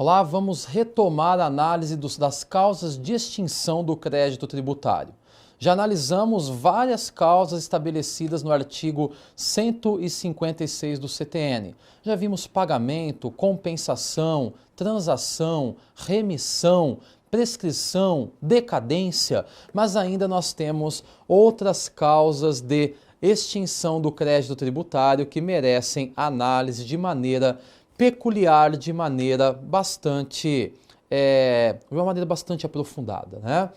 Olá, vamos retomar a análise das causas de extinção do crédito tributário. Já analisamos várias causas estabelecidas no artigo 156 do CTN. Já vimos pagamento, compensação, transação, remissão, prescrição, decadência, mas ainda nós temos outras causas de extinção do crédito tributário que merecem análise de maneira peculiar, de uma maneira bastante aprofundada, né?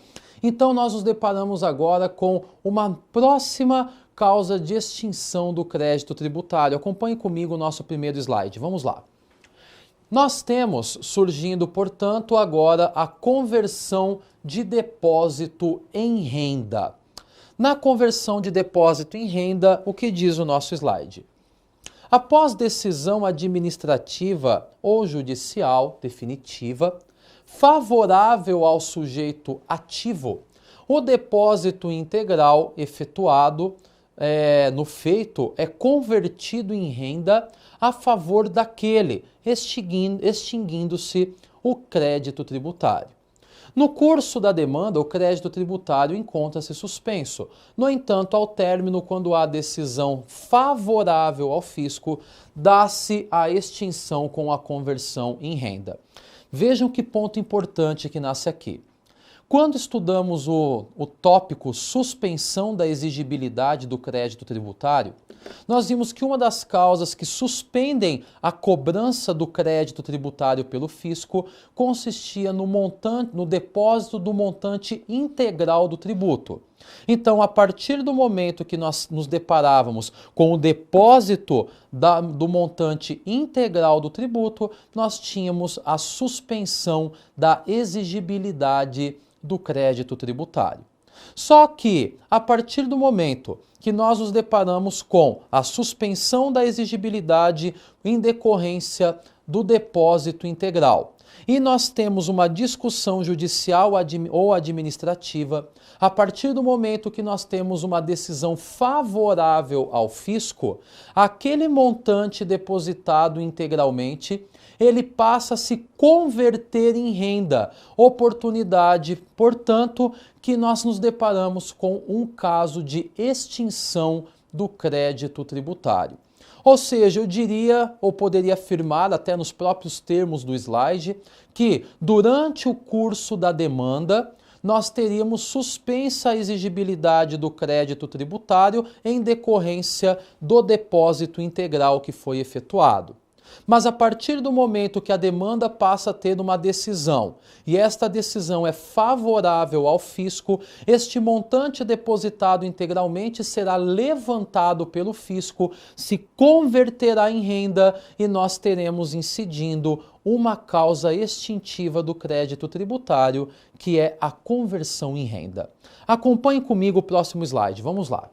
Então nós nos deparamos agora com uma próxima causa de extinção do crédito tributário. Acompanhe comigo o nosso primeiro slide. Vamos lá. Nós temos surgindo, portanto, agora a conversão de depósito em renda. Na conversão de depósito em renda, o que diz o nosso slide? Após decisão administrativa ou judicial definitiva, favorável ao sujeito ativo, o depósito integral efetuado no feito é convertido em renda a favor daquele, extinguindo-se o crédito tributário. No curso da demanda, o crédito tributário encontra-se suspenso. No entanto, ao término, quando há decisão favorável ao fisco, dá-se a extinção com a conversão em renda. Vejam que ponto importante que nasce aqui. Quando estudamos o tópico suspensão da exigibilidade do crédito tributário, nós vimos que uma das causas que suspendem a cobrança do crédito tributário pelo fisco consistia no depósito do montante integral do tributo. Então, a partir do momento que nós nos deparávamos com o depósito do montante integral do tributo, nós tínhamos a suspensão da exigibilidade do crédito tributário. Só que, a partir do momento que nós nos deparamos com a suspensão da exigibilidade em decorrência do depósito integral, e nós temos uma discussão judicial ou administrativa, a partir do momento que nós temos uma decisão favorável ao fisco, aquele montante depositado integralmente, ele passa a se converter em renda, oportunidade, portanto, que nós nos deparamos com um caso de extinção do crédito tributário. Ou seja, eu diria, ou poderia afirmar, até nos próprios termos do slide, que durante o curso da demanda, nós teríamos suspensa a exigibilidade do crédito tributário em decorrência do depósito integral que foi efetuado. Mas a partir do momento que a demanda passa a ter uma decisão e esta decisão é favorável ao fisco, este montante depositado integralmente será levantado pelo fisco, se converterá em renda e nós teremos incidindo uma causa extintiva do crédito tributário, que é a conversão em renda. Acompanhe comigo o próximo slide, vamos lá.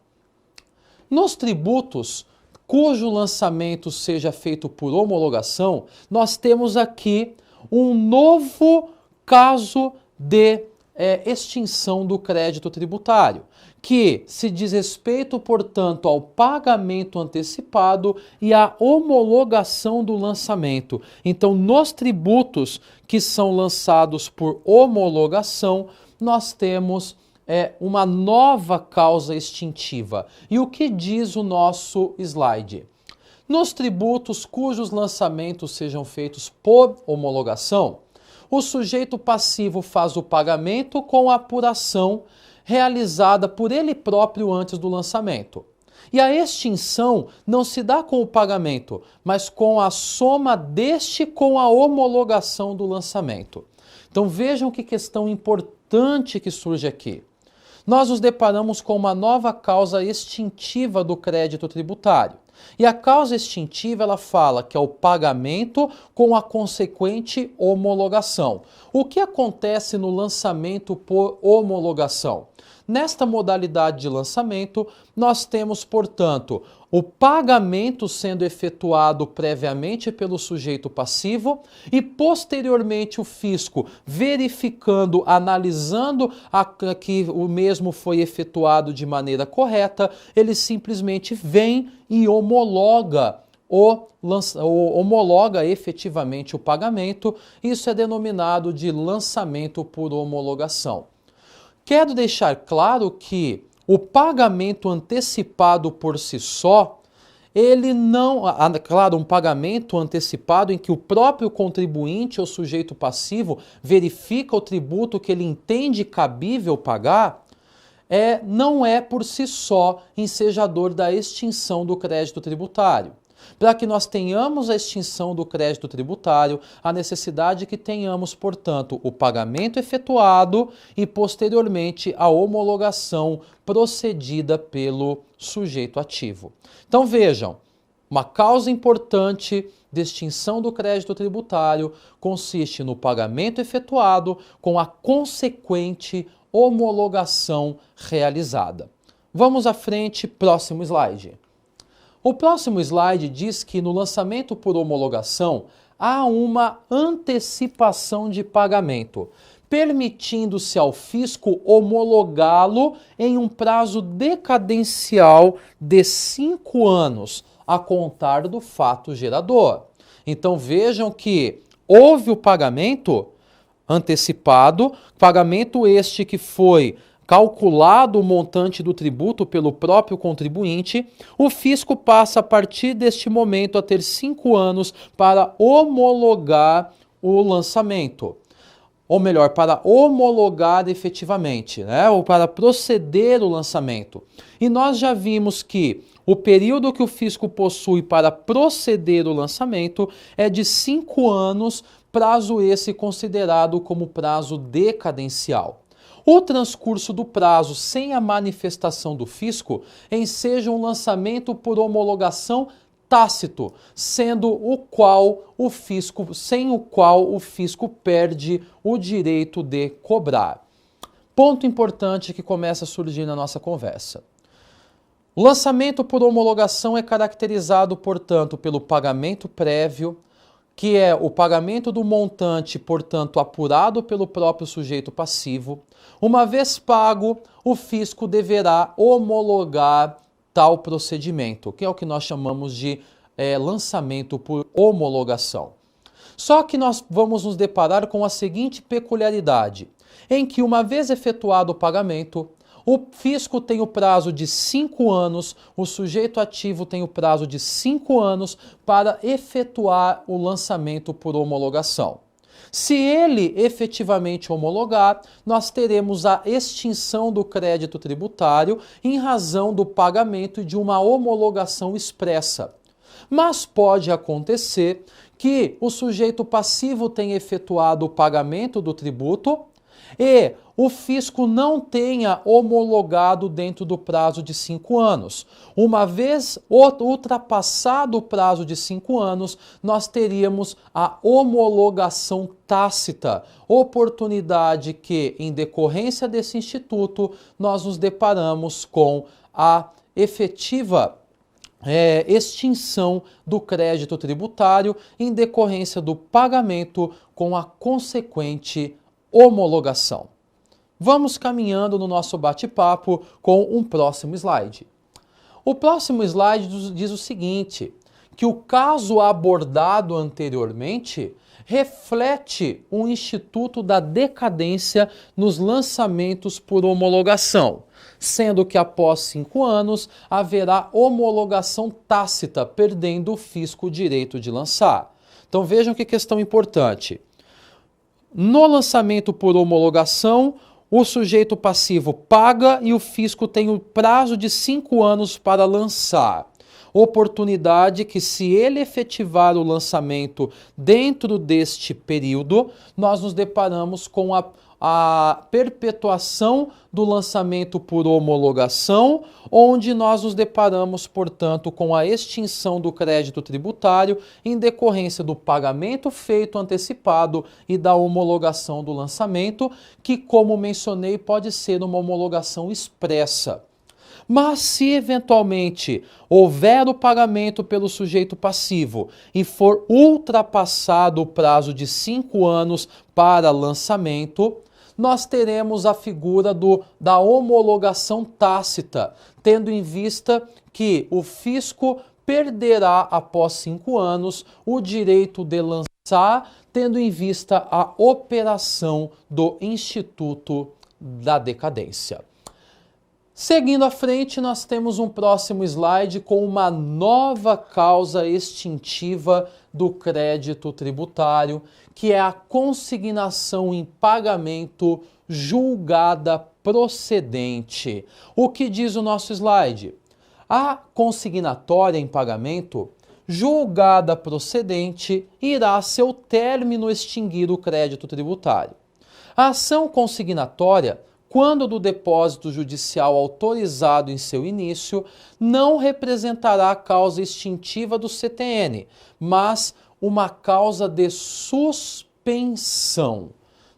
Nos tributos cujo lançamento seja feito por homologação, nós temos aqui um novo caso de extinção do crédito tributário, que se diz respeito, portanto, ao pagamento antecipado e à homologação do lançamento. Então, nos tributos que são lançados por homologação, nós temos uma nova causa extintiva. E o que diz o nosso slide? Nos tributos cujos lançamentos sejam feitos por homologação, o sujeito passivo faz o pagamento com a apuração realizada por ele próprio antes do lançamento. E a extinção não se dá com o pagamento, mas com a soma deste com a homologação do lançamento. Então vejam que questão importante que surge aqui. Nós nos deparamos com uma nova causa extintiva do crédito tributário. E a causa extintiva, ela fala que é o pagamento com a consequente homologação. O que acontece no lançamento por homologação? Nesta modalidade de lançamento, nós temos, portanto, o pagamento sendo efetuado previamente pelo sujeito passivo e, posteriormente, o fisco verificando, analisando que o mesmo foi efetuado de maneira correta, ele simplesmente vem e homologa homologa efetivamente o pagamento. Isso é denominado de lançamento por homologação. Quero deixar claro que o pagamento antecipado por si só, ele não... Claro, um pagamento antecipado em que o próprio contribuinte ou sujeito passivo verifica o tributo que ele entende cabível pagar, não é por si só ensejador da extinção do crédito tributário. Para que nós tenhamos a extinção do crédito tributário, a necessidade que tenhamos, portanto, o pagamento efetuado e, posteriormente, a homologação procedida pelo sujeito ativo. Então, vejam, uma causa importante de extinção do crédito tributário consiste no pagamento efetuado com a consequente homologação realizada. Vamos à frente, próximo slide. O próximo slide diz que no lançamento por homologação há uma antecipação de pagamento, permitindo-se ao fisco homologá-lo em um prazo decadencial de 5 anos, a contar do fato gerador. Então vejam que houve o pagamento antecipado, pagamento este que foi calculado o montante do tributo pelo próprio contribuinte, o fisco passa a partir deste momento a ter 5 anos para homologar o lançamento. Ou melhor, para homologar efetivamente, ou para proceder o lançamento. E nós já vimos que o período que o fisco possui para proceder o lançamento é de 5 anos, prazo esse considerado como prazo decadencial. O transcurso do prazo sem a manifestação do fisco enseja um lançamento por homologação tácito, sem o qual o fisco perde o direito de cobrar. Ponto importante que começa a surgir na nossa conversa. O lançamento por homologação é caracterizado, portanto, pelo pagamento prévio, que é o pagamento do montante, portanto, apurado pelo próprio sujeito passivo. Uma vez pago, o fisco deverá homologar tal procedimento, que é o que nós chamamos de lançamento por homologação. Só que nós vamos nos deparar com a seguinte peculiaridade, em que uma vez efetuado o pagamento, o fisco tem o prazo de 5 anos, o sujeito ativo tem o prazo de 5 anos para efetuar o lançamento por homologação. Se ele efetivamente homologar, nós teremos a extinção do crédito tributário em razão do pagamento e de uma homologação expressa. Mas pode acontecer que o sujeito passivo tenha efetuado o pagamento do tributo e o fisco não tenha homologado dentro do prazo de 5 anos. Uma vez ultrapassado o prazo de 5 anos, nós teríamos a homologação tácita, oportunidade que, em decorrência desse instituto, nós nos deparamos com a efetiva extinção do crédito tributário em decorrência do pagamento com a consequente homologação. Vamos caminhando no nosso bate-papo com um próximo slide. O próximo slide diz o seguinte, que o caso abordado anteriormente reflete um instituto da decadência nos lançamentos por homologação, sendo que após 5 anos haverá homologação tácita, perdendo o fisco o direito de lançar. Então vejam que questão importante. No lançamento por homologação, o sujeito passivo paga e o fisco tem o prazo de 5 anos para lançar. Oportunidade que, se ele efetivar o lançamento dentro deste período, nós nos deparamos com a perpetuação do lançamento por homologação, onde nós nos deparamos, portanto, com a extinção do crédito tributário em decorrência do pagamento feito antecipado e da homologação do lançamento, que, como mencionei, pode ser uma homologação expressa. Mas se eventualmente houver o pagamento pelo sujeito passivo e for ultrapassado o prazo de 5 anos para lançamento, nós teremos a figura da homologação tácita, tendo em vista que o fisco perderá após 5 anos o direito de lançar, tendo em vista a operação do Instituto da Decadência. Seguindo à frente, nós temos um próximo slide com uma nova causa extintiva do crédito tributário, que é a consignação em pagamento julgada procedente. O que diz o nosso slide? A consignatória em pagamento julgada procedente irá a seu término extinguir o crédito tributário. A ação consignatória, quando do depósito judicial autorizado em seu início, não representará a causa extintiva do CTN, mas uma causa de suspensão.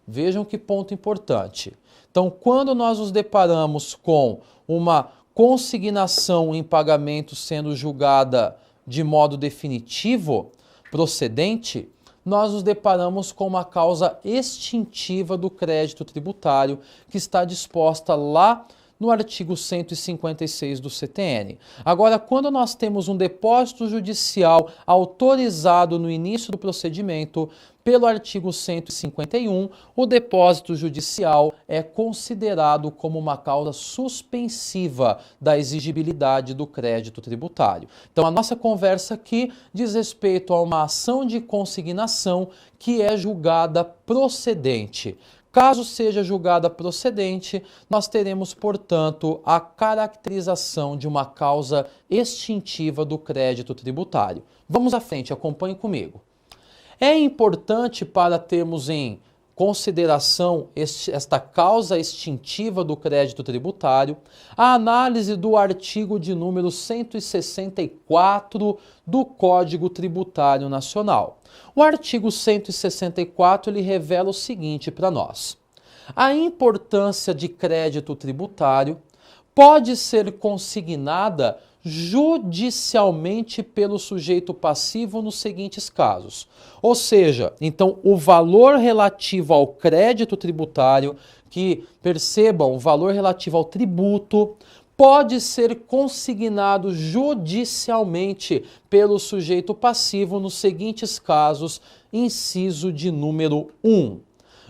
Vejam que ponto importante. Então, quando nós nos deparamos com uma consignação em pagamento sendo julgada de modo definitivo, procedente, nós nos deparamos com uma causa extintiva do crédito tributário que está disposta lá no artigo 156 do CTN. Agora, quando nós temos um depósito judicial autorizado no início do procedimento, pelo artigo 151, o depósito judicial é considerado como uma causa suspensiva da exigibilidade do crédito tributário. Então, a nossa conversa aqui diz respeito a uma ação de consignação que é julgada procedente. Caso seja julgada procedente, nós teremos, portanto, a caracterização de uma causa extintiva do crédito tributário. Vamos à frente, acompanhe comigo. É importante para termos em consideração esta causa extintiva do crédito tributário a análise do artigo de número 164 do Código Tributário Nacional. O artigo 164 ele revela o seguinte para nós: a importância de crédito tributário pode ser consignada judicialmente pelo sujeito passivo nos seguintes casos. Ou seja, então o valor relativo ao crédito tributário, que percebam, o valor relativo ao tributo, pode ser consignado judicialmente pelo sujeito passivo nos seguintes casos, inciso de número 1.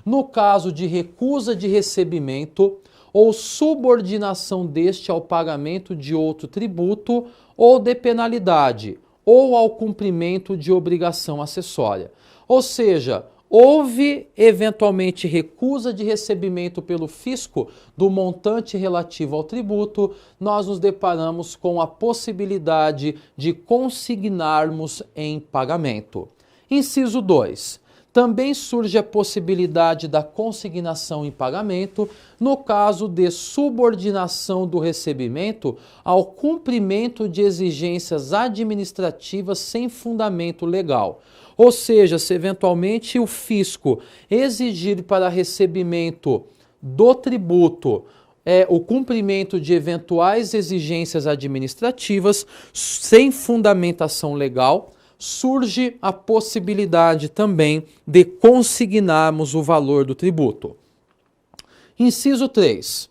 No caso de recusa de recebimento ou subordinação deste ao pagamento de outro tributo ou de penalidade, ou ao cumprimento de obrigação acessória. Ou seja, houve eventualmente recusa de recebimento pelo fisco do montante relativo ao tributo, nós nos deparamos com a possibilidade de consignarmos em pagamento. Inciso 2. Também surge a possibilidade da consignação em pagamento no caso de subordinação do recebimento ao cumprimento de exigências administrativas sem fundamento legal. Ou seja, se eventualmente o fisco exigir para recebimento do tributo o cumprimento de eventuais exigências administrativas sem fundamentação legal, surge a possibilidade também de consignarmos o valor do tributo. Inciso 3.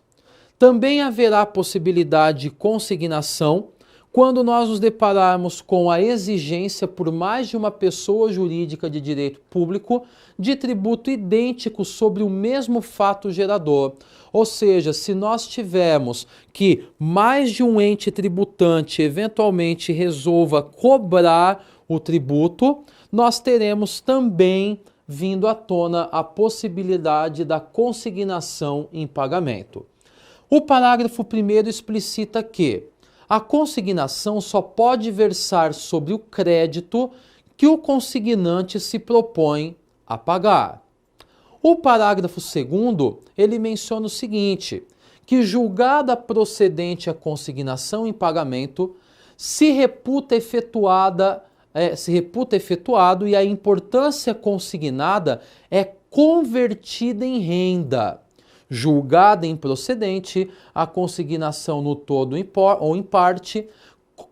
Também haverá possibilidade de consignação quando nós nos depararmos com a exigência por mais de uma pessoa jurídica de direito público de tributo idêntico sobre o mesmo fato gerador. Ou seja, se nós tivermos que mais de um ente tributante eventualmente resolva cobrar o tributo, nós teremos também vindo à tona a possibilidade da consignação em pagamento. O parágrafo 1º explicita que a consignação só pode versar sobre o crédito que o consignante se propõe a pagar. O parágrafo 2º, ele menciona o seguinte, que julgada procedente a consignação em pagamento, se reputa efetuado e a importância consignada é convertida em renda. Julgada improcedente, a consignação no todo ou em parte,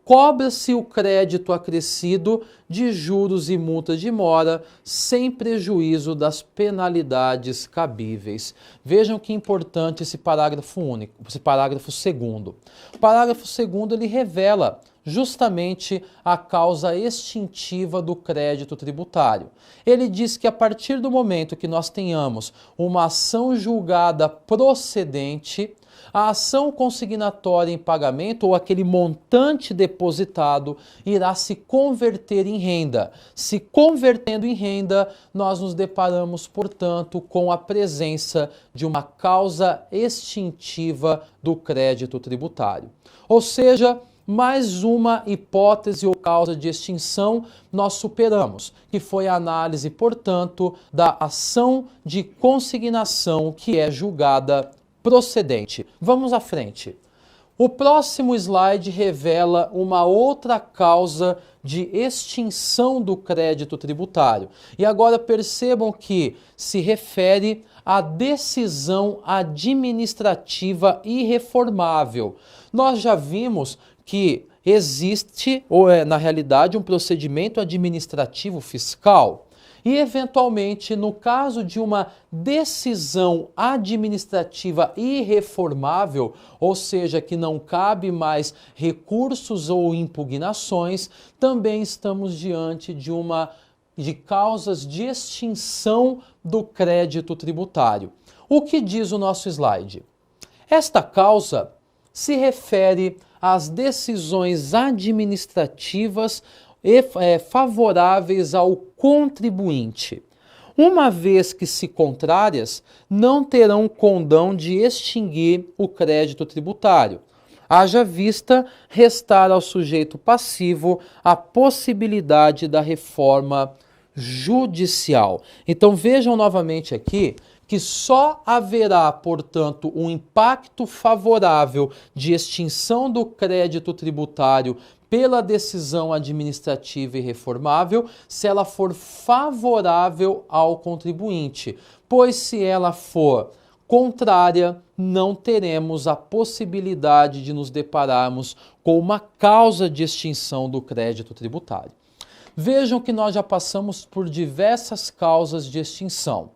cobra-se o crédito acrescido de juros e multas de mora, sem prejuízo das penalidades cabíveis. Vejam que importante esse parágrafo único, esse parágrafo 2º. O parágrafo 2º ele revela justamente a causa extintiva do crédito tributário. Ele diz que a partir do momento que nós tenhamos uma ação julgada procedente, a ação consignatória em pagamento ou aquele montante depositado irá se converter em renda. Se convertendo em renda, nós nos deparamos, portanto, com a presença de uma causa extintiva do crédito tributário. Ou seja, mais uma hipótese ou causa de extinção nós superamos, que foi a análise, portanto, da ação de consignação que é julgada procedente. Vamos à frente. O próximo slide revela uma outra causa de extinção do crédito tributário. E agora percebam que se refere à decisão administrativa irreformável. Nós já vimos que existe, ou na realidade, um procedimento administrativo fiscal. E, eventualmente, no caso de uma decisão administrativa irreformável, ou seja, que não cabe mais recursos ou impugnações, também estamos diante de causas de extinção do crédito tributário. O que diz o nosso slide? Esta causa se refere às decisões administrativas favoráveis ao contribuinte, uma vez que, se contrárias, não terão condão de extinguir o crédito tributário. Haja vista restar ao sujeito passivo a possibilidade da reforma judicial. Então vejam novamente aqui que só haverá, portanto, um impacto favorável de extinção do crédito tributário pela decisão administrativa irreformável se ela for favorável ao contribuinte, pois se ela for contrária, não teremos a possibilidade de nos depararmos com uma causa de extinção do crédito tributário. Vejam que nós já passamos por diversas causas de extinção: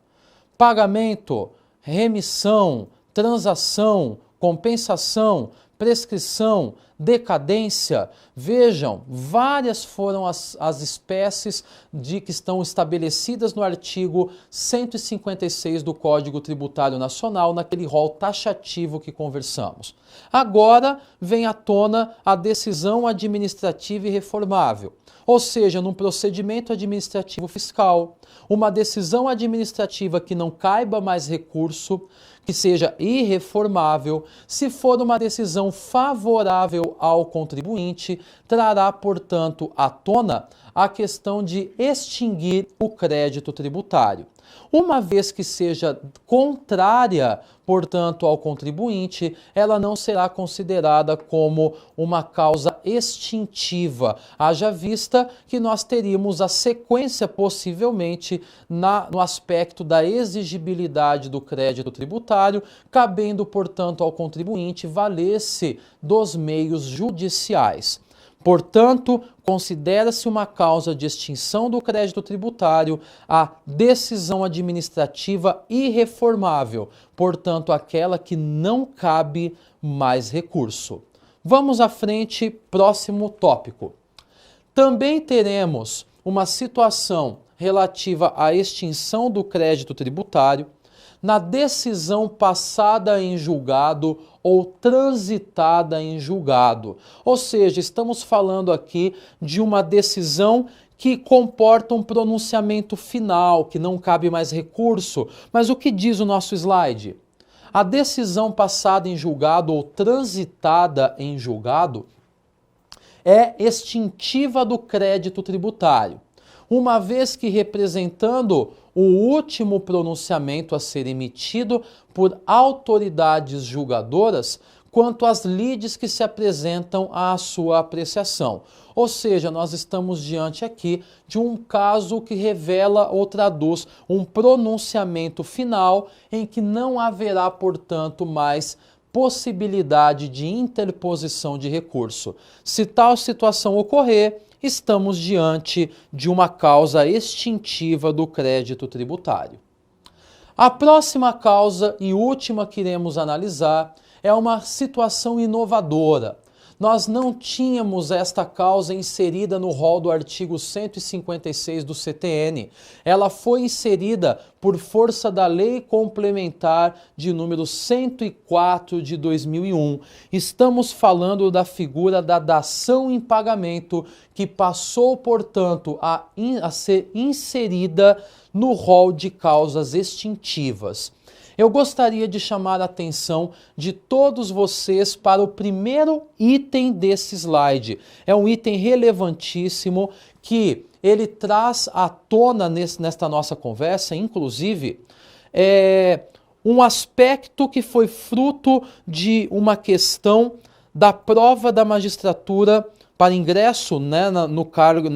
pagamento, remissão, transação, compensação, prescrição, decadência. Vejam, várias foram as espécies que estão estabelecidas no artigo 156 do Código Tributário Nacional, naquele rol taxativo que conversamos. Agora vem à tona a decisão administrativa irreformável, ou seja, num procedimento administrativo fiscal, uma decisão administrativa que não caiba mais recurso, que seja irreformável, se for uma decisão favorável ao contribuinte, trará, portanto, à tona a questão de extinguir o crédito tributário. Uma vez que seja contrária, portanto, ao contribuinte, ela não será considerada como uma causa extintiva, haja vista que nós teríamos a sequência, possivelmente, no aspecto da exigibilidade do crédito tributário, cabendo, portanto, ao contribuinte valer-se dos meios judiciais. Portanto, considera-se uma causa de extinção do crédito tributário a decisão administrativa irreformável, portanto, aquela que não cabe mais recurso. Vamos à frente, próximo tópico. Também teremos uma situação relativa à extinção do crédito tributário na decisão passada em julgado ou transitada em julgado. Ou seja, estamos falando aqui de uma decisão que comporta um pronunciamento final, que não cabe mais recurso. Mas o que diz o nosso slide? A decisão passada em julgado ou transitada em julgado é extintiva do crédito tributário, uma vez que representando o último pronunciamento a ser emitido por autoridades julgadoras quanto às lides que se apresentam à sua apreciação. Ou seja, nós estamos diante aqui de um caso que revela ou traduz um pronunciamento final em que não haverá, portanto, mais possibilidade de interposição de recurso. Se tal situação ocorrer, estamos diante de uma causa extintiva do crédito tributário. A próxima causa e última que iremos analisar é uma situação inovadora. nós não tínhamos esta causa inserida no rol do artigo 156 do CTN. Ela foi inserida por força da Lei Complementar de número 104 de 2001. Estamos falando da figura da dação em pagamento, que passou, portanto, a ser inserida no rol de causas extintivas. Eu gostaria de chamar a atenção de todos vocês para o primeiro item desse slide. É um item relevantíssimo que ele traz à tona nesta nossa conversa, inclusive, um aspecto que foi fruto de uma questão da prova da magistratura para ingresso,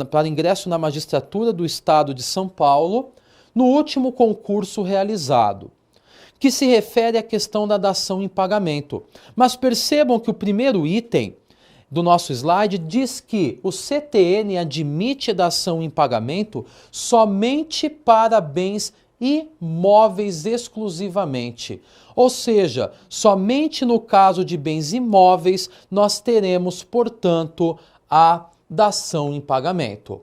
para ingresso na magistratura do Estado de São Paulo, no último concurso realizado, que se refere à questão da dação em pagamento. Mas percebam que o primeiro item do nosso slide diz que o CTN admite dação em pagamento somente para bens imóveis exclusivamente. Ou seja, somente no caso de bens imóveis nós teremos, portanto, a dação em pagamento.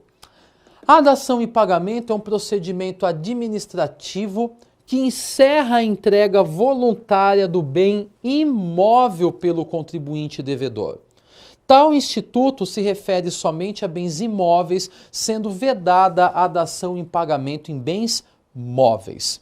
A dação em pagamento é um procedimento administrativo que encerra a entrega voluntária do bem imóvel pelo contribuinte devedor. Tal instituto se refere somente a bens imóveis, sendo vedada a dação em pagamento em bens móveis.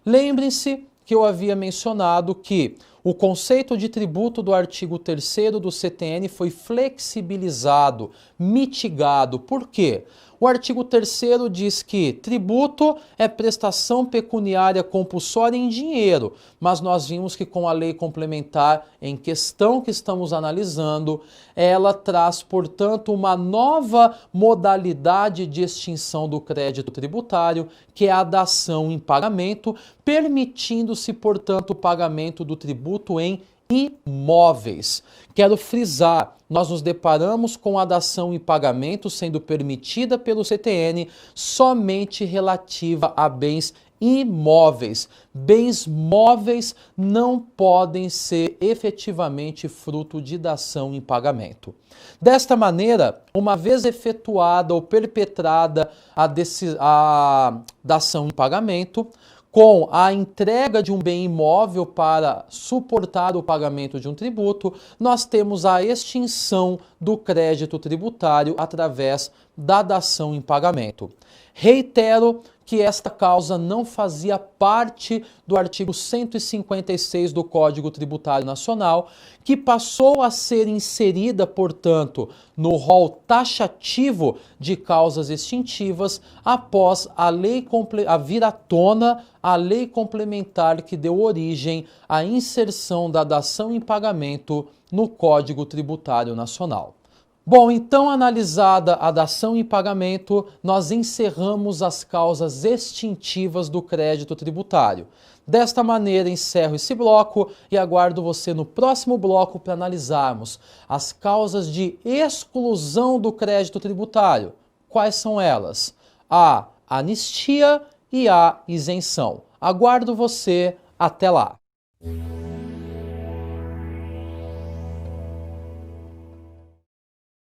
Lembrem-se que eu havia mencionado que o conceito de tributo do artigo 3º do CTN foi flexibilizado, mitigado. Por quê? O artigo 3º diz que tributo é prestação pecuniária compulsória em dinheiro, mas nós vimos que com a lei complementar em questão que estamos analisando, ela traz, portanto, uma nova modalidade de extinção do crédito tributário, que é a dação em pagamento, permitindo-se, portanto, o pagamento do tributo em imóveis. Quero frisar, nós nos deparamos com a dação em pagamento sendo permitida pelo CTN somente relativa a bens imóveis. Bens móveis não podem ser efetivamente fruto de dação em pagamento. Desta maneira, uma vez efetuada ou perpetrada a dação em pagamento, com a entrega de um bem imóvel para suportar o pagamento de um tributo, nós temos a extinção do crédito tributário através da dação em pagamento. Reitero que esta causa não fazia parte do artigo 156 do Código Tributário Nacional, que passou a ser inserida, portanto, no rol taxativo de causas extintivas após a vir à tona a lei complementar que deu origem à inserção da dação em pagamento no Código Tributário Nacional. Bom, então analisada a dação em pagamento, nós encerramos as causas extintivas do crédito tributário. Desta maneira, encerro esse bloco e aguardo você no próximo bloco para analisarmos as causas de exclusão do crédito tributário. Quais são elas? A anistia e a isenção. Aguardo você, até lá!